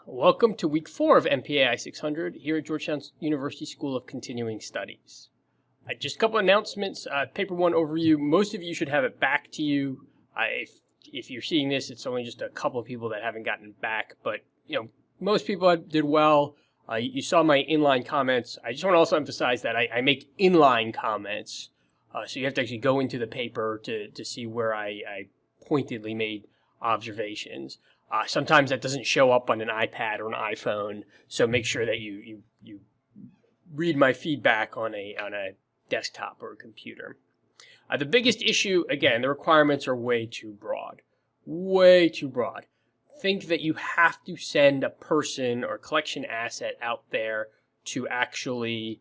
Welcome to week 4 of MPAI 600 here at Georgetown University School of Continuing Studies. Just a couple announcements. Paper 1 overview. Most of you should have it back to you. If you're seeing this, it's only just a couple of people that haven't gotten it back, but most people did well. You saw my inline comments. I just want to also emphasize that I make inline comments, so you have to actually go into the paper to see where I pointedly made observations. Sometimes that doesn't show up on an iPad or an iPhone, so make sure that you read my feedback on a desktop or a computer. The biggest issue, again, the requirements are way too broad. Way too broad. Think that you have to send a person or collection asset out there to actually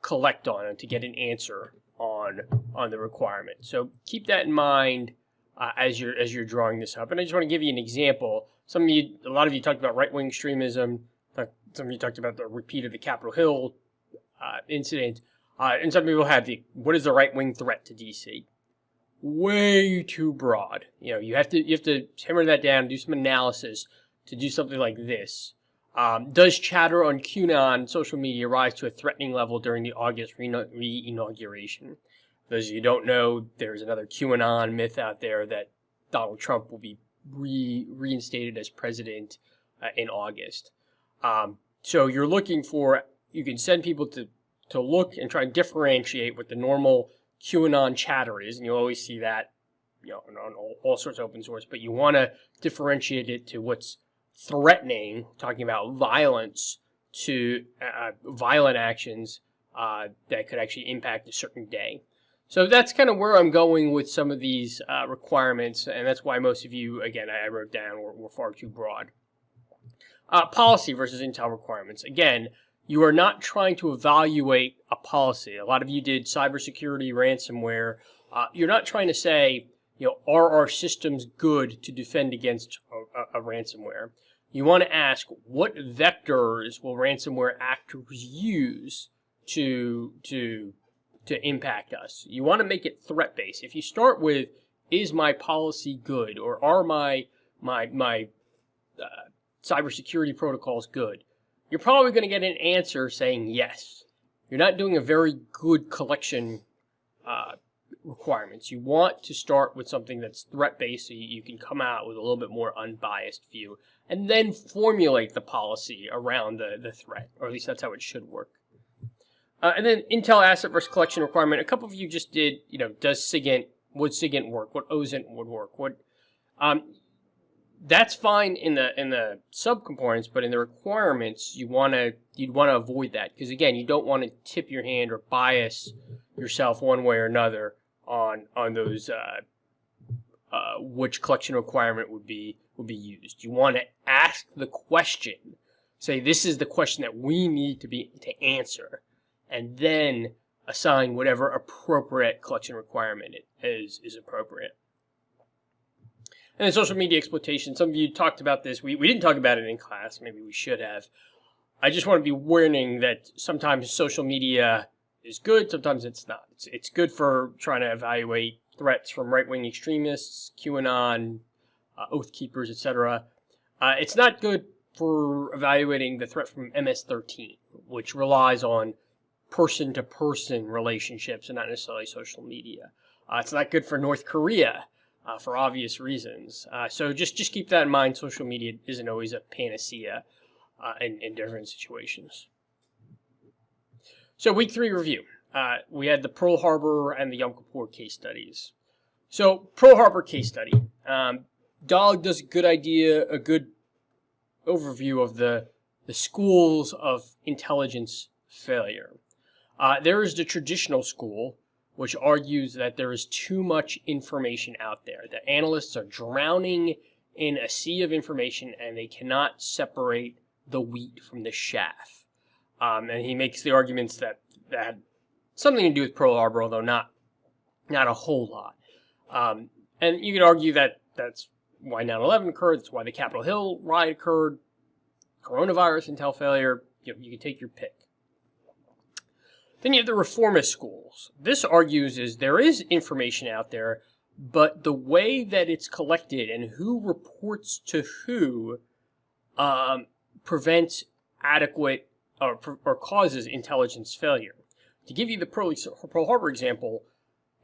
collect on and to get an answer on the requirement. So keep that in mind as you're drawing this up. And I just want to give you an example. A lot of you talked about right-wing extremism. Some of you talked about the repeat of the Capitol Hill incident. And some people had what is the right-wing threat to DC? Way too broad. You have to hammer that down, do some analysis to do something like this. Does chatter on QAnon social media rise to a threatening level during the August re-inauguration? For those of you who don't know, there's another QAnon myth out there that Donald Trump will be reinstated as president in August. So you're looking for, you can send people to look and try and differentiate what the normal QAnon chatter is, and you'll always see that on all sorts of open source, but you want to differentiate it to what's threatening, talking about violence, to violent actions that could actually impact a certain day. So that's kind of where I'm going with some of these requirements, and that's why most of you, again, I wrote down, were far too broad. Policy versus intel requirements. Again, you are not trying to evaluate a policy. A lot of you did cybersecurity, ransomware. You're not trying to say, are our systems good to defend against a ransomware? You want to ask, what vectors will ransomware actors use to impact us? You want to make it threat-based. If you start with, is my policy good, or are my cybersecurity protocols good, you're probably going to get an answer saying yes. You're not doing a very good collection requirements. You want to start with something that's threat-based so you can come out with a little bit more unbiased view, and then formulate the policy around the threat, or at least that's how it should work. And then Intel asset versus collection requirement. A couple of you just did, would SIGINT work? What OSINT would work? That's fine in the subcomponents, but in the requirements, you'd want to avoid that, because again, you don't want to tip your hand or bias yourself one way or another on those which collection requirement would be used. You want to ask the question, say this is the question that we need to answer, and then assign whatever appropriate collection requirement is appropriate. And then social media exploitation. Some of you talked about this. We didn't talk about it in class. Maybe we should have. I just want to be warning that sometimes social media is good, sometimes it's not. It's good for trying to evaluate threats from right-wing extremists, QAnon, Oath Keepers, etc. It's not good for evaluating the threat from MS-13, which relies on person-to-person relationships and not necessarily social media. It's not good for North Korea for obvious reasons. So just keep that in mind. Social media isn't always a panacea in different situations. So week 3 review. We had the Pearl Harbor and the Yom Kippur case studies. So Pearl Harbor case study. Dog does a good overview of the schools of intelligence failure. There is the traditional school, which argues that there is too much information out there, that analysts are drowning in a sea of information and they cannot separate the wheat from the chaff. And he makes the arguments that had something to do with Pearl Harbor, although not a whole lot. And you could argue that that's why 9/11 occurred, that's why the Capitol Hill riot occurred, coronavirus intel failure, you can take your pick. Then you have the reformist schools. This argues is there is information out there, but the way that it's collected and who reports to who prevents adequate or causes intelligence failure. To give you the Pearl Harbor example,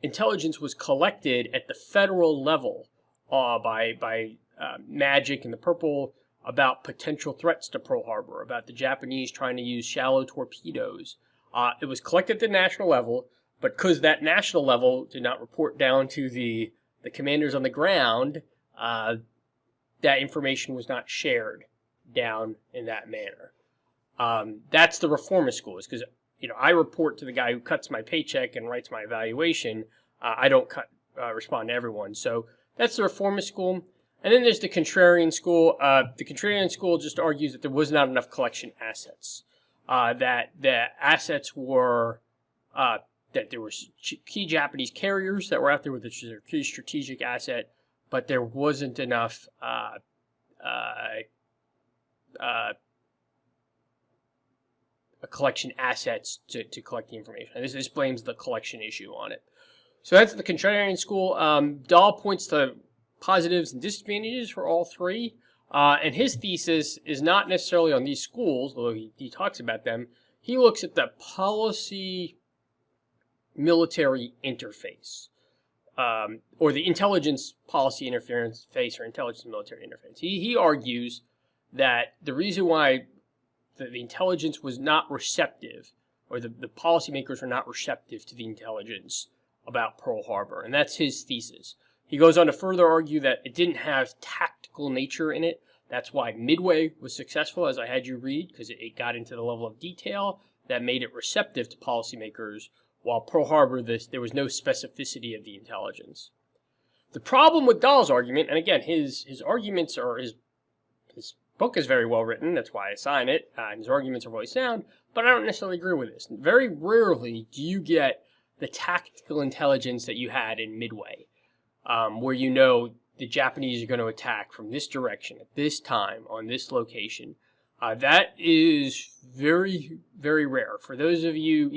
intelligence was collected at the federal level by Magic and the Purple about potential threats to Pearl Harbor, about the Japanese trying to use shallow torpedoes. It was collected at the national level, but because that national level did not report down to the commanders on the ground, that information was not shared down in that manner. That's the reformist schools, because I report to the guy who cuts my paycheck and writes my evaluation. I don't respond to everyone. So that's the reformist school. And then there's the contrarian school. The contrarian school just argues that there was not enough collection assets. That the assets were, that there were key Japanese carriers that were out there, which is a key strategic asset, but there wasn't enough collection assets to collect the information. And this blames the collection issue on it. So that's the contrarian school. Dahl points to positives and disadvantages for all three. And his thesis is not necessarily on these schools, although he talks about them. He looks at the policy-military interface, or the intelligence-policy interface, or intelligence-military interface. He argues that the reason why the intelligence was not receptive, or the policymakers were not receptive to the intelligence about Pearl Harbor, and that's his thesis. He goes on to further argue that it didn't have tactical nature in it. That's why Midway was successful, as I had you read, because it got into the level of detail that made it receptive to policymakers, while Pearl Harbor, there was no specificity of the intelligence. The problem with Dahl's argument, and again, his arguments are, his book is very well written, that's why I sign it, and his arguments are really sound, but I don't necessarily agree with this. Very rarely do you get the tactical intelligence that you had in Midway, where the Japanese are going to attack from this direction at this time on this location. That is very, very rare. For those of you,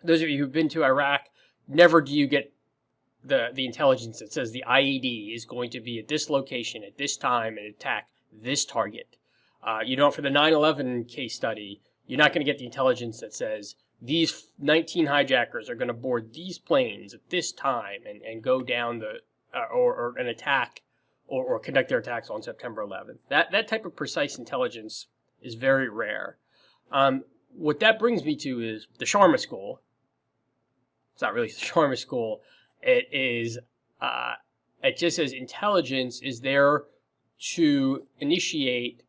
those of you who've been to Iraq, never do you get the intelligence that says the IED is going to be at this location at this time and attack this target. For the 9/11 case study, you're not going to get the intelligence that says these 19 hijackers are going to board these planes at this time and go down or an attack or conduct their attacks on September 11th. That type of precise intelligence is very rare. What that brings me to is the Sharma School. It's not really the Sharma School. It is. It just says intelligence is there to initiate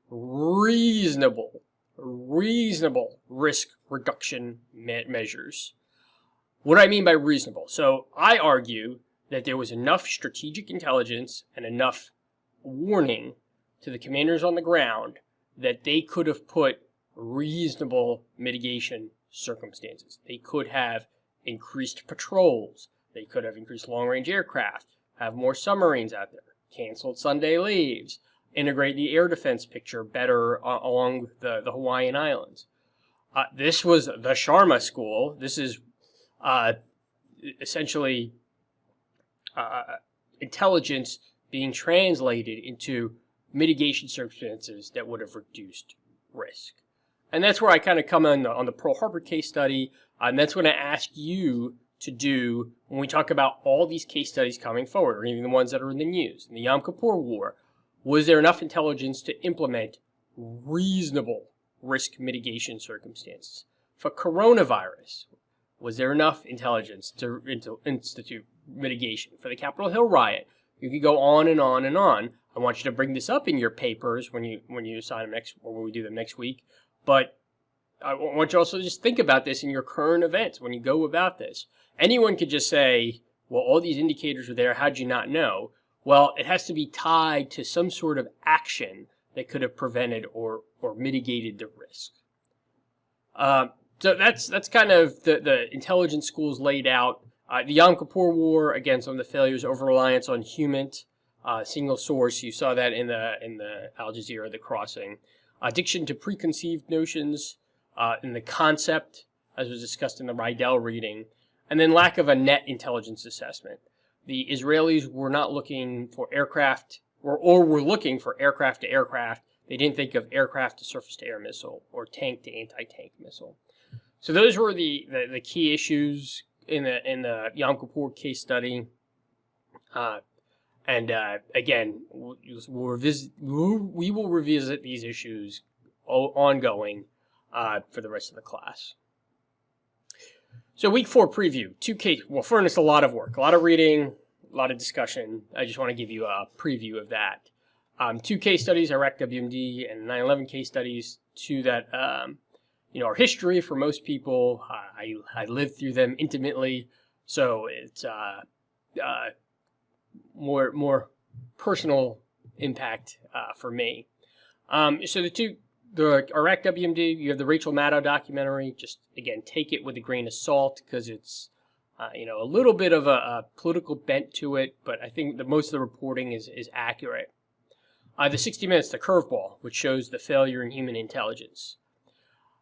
reasonable risk reduction measures. What do I mean by reasonable? So I argue that there was enough strategic intelligence and enough warning to the commanders on the ground that they could have put reasonable mitigation circumstances. They could have increased patrols. They could have increased long-range aircraft, have more submarines out there, canceled Sunday leaves, integrate the air defense picture better along the Hawaiian Islands. This was the Sharma School. This is essentially intelligence being translated into mitigation circumstances that would have reduced risk. And that's where I kind of come on the Pearl Harbor case study, and that's what I ask you to do when we talk about all these case studies coming forward, or even the ones that are in the news. In the Yom Kippur War, was there enough intelligence to implement reasonable risk mitigation circumstances? For coronavirus, was there enough intelligence to institute mitigation? For the Capitol Hill riot, you could go on and on and on. I want you to bring this up in your papers when you assign them next, or when we do them next week. But I want you also to just think about this in your current events when you go about this. Anyone could just say, well, all these indicators are there, how'd you not know? Well, it has to be tied to some sort of action that could have prevented or mitigated the risk. So that's kind of the intelligence schools laid out. The Yom Kippur War, again, some of the failures, over-reliance on human, single source. You saw that in the Al Jazeera, The Crossing. Addiction to preconceived notions, in the concept, as was discussed in the Rydell reading, and then lack of a net intelligence assessment. The Israelis were not looking for aircraft or were looking for aircraft to aircraft. They didn't think of aircraft to surface-to-air missile or tank to anti-tank missile. So those were the key issues in the Yom Kippur case study. Again, we will revisit these issues ongoing for the rest of the class. So week 4 preview, 2 case. Well, furnace a lot of work, a lot of reading, a lot of discussion. I just want to give you a preview of that. 2 case studies, Iraq WMD and 9/11 case studies, 2 that are history for most people. I lived through them intimately, so it's more personal impact for me. So the Iraq WMD, you have the Rachel Maddow documentary. Just again, take it with a grain of salt because it's a little bit of a political bent to it, but I think that most of the reporting is accurate. The 60 Minutes, the curveball, which shows the failure in human intelligence.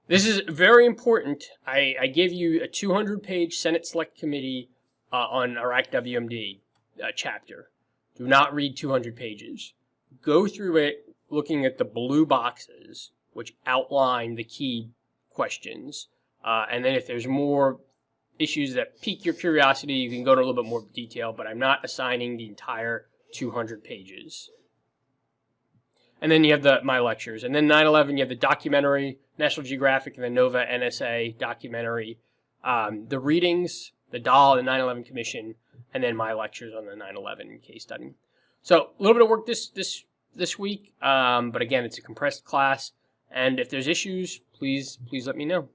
This is very important. I gave you a 200-page Senate Select Committee on Iraq WMD chapter. Do not read 200 pages. Go through it looking at the blue boxes, which outline the key questions. And then if there's more issues that pique your curiosity, you can go into a little bit more detail, but I'm not assigning the entire 200 pages. And then you have my lectures. And then 9/11, you have the documentary, National Geographic and the NOVA NSA documentary, the readings, the DAL, the 9/11 Commission, and then my lectures on the 9/11 case study. So a little bit of work this week, but again, it's a compressed class. And if there's issues, please let me know.